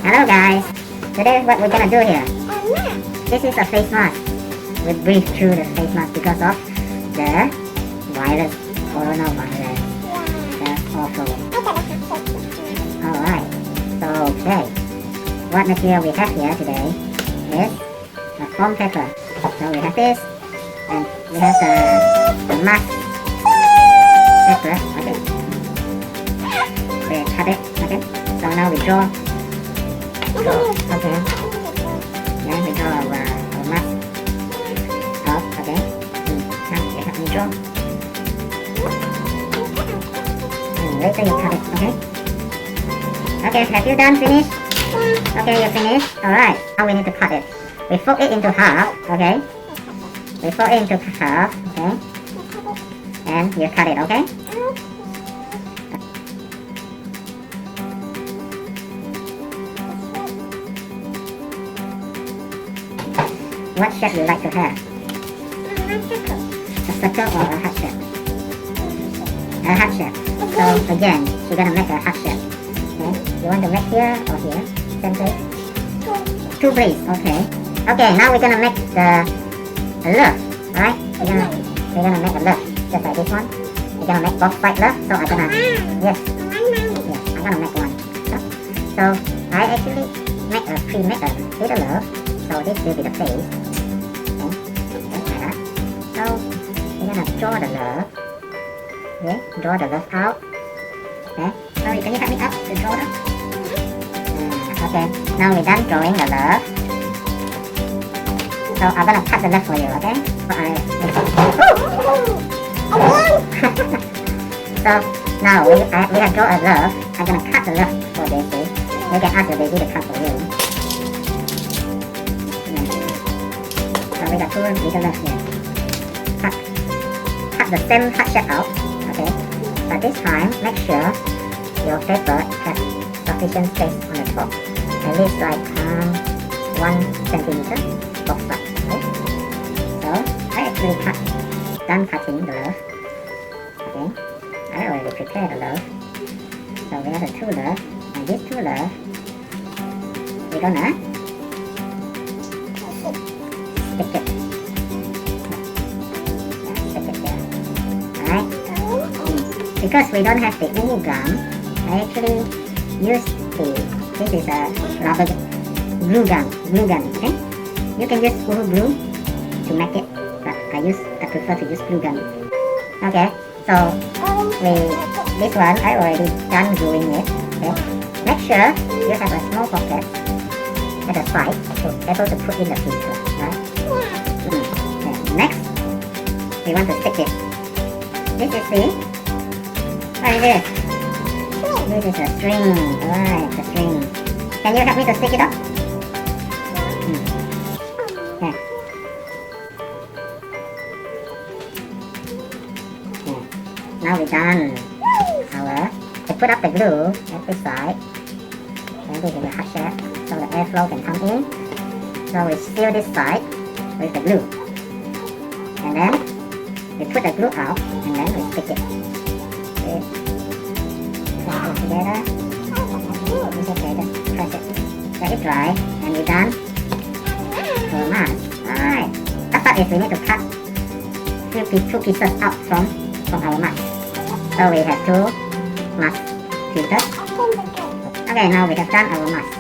Hello guys, today what we're gonna do here. This is a face mask. We breathe through the face mask because of the virus, coronavirus. That's awful. Alright, so okay. What material we have here today is a foam paper. So we have this, and we have the mask paper. Okay. We cut it. Okay. So now we draw. Okay. Then we draw our mask off. Okay. Now you have to draw. Later you cut it. Okay. Okay. Have you done finished? Okay, you finished. Alright. Now we need to cut it. We fold it into half. Okay. We fold it into half. Okay. And you cut it. Okay. What shape you like to have? A circle or a heart shape? A heart shape. So again, you're gonna make a heart shape. Okay. You want to make here or here? Same place? Two braids. Okay. Okay. Now we're gonna make the love. Alright. We're gonna make a love just like this one. We're gonna make both side love. So I'm gonna yes. I'm gonna make one. So I actually make a pre-made a little love. So this will be the face. So we're gonna draw the love. Okay, draw the love out. Okay, so can you help me up to draw it? Okay, now we're done drawing the love. So I'm gonna cut the love for you, okay? So now we have drawn a love. I'm gonna cut the love for Daisy. You can ask the baby to cut for you. So we got two little love here. Cut the same heart shape out, okay? But this time, make sure your paper has sufficient space on the top, at least like 1 centimeter box size, okay? So I actually done cutting the love, okay? I already prepared the love. So we have the two love, and these two love, we're gonna stick it. Because we don't have the glue gun, I actually use this is a rubber glue gun, okay? You can use glue to make it, but I prefer to use glue gun. Okay, so this one I already done gluing it, okay? Make sure you have a small pocket at the side to be able to put in the filter, right? Okay. Next, we want to stick it. This is the what is this? This is a string. Alright, the string. Can you help me to stick it up? Okay. Now we're done. We put up the glue at this side. And this is the heart shape, so the airflow can come in. So we seal this side with the glue. And then we put the glue out and then we stick it. Together. It's okay, just press it. Let it dry, and we're done. So mask. Alright. Last part is we need to cut two pieces out from our mask. So we have two mask filters. Okay, now we have done our mask.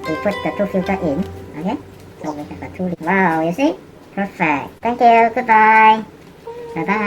We put the two filters in. Okay. So we have the two. Wow, you see? Perfect. Thank you. Goodbye. Bye bye.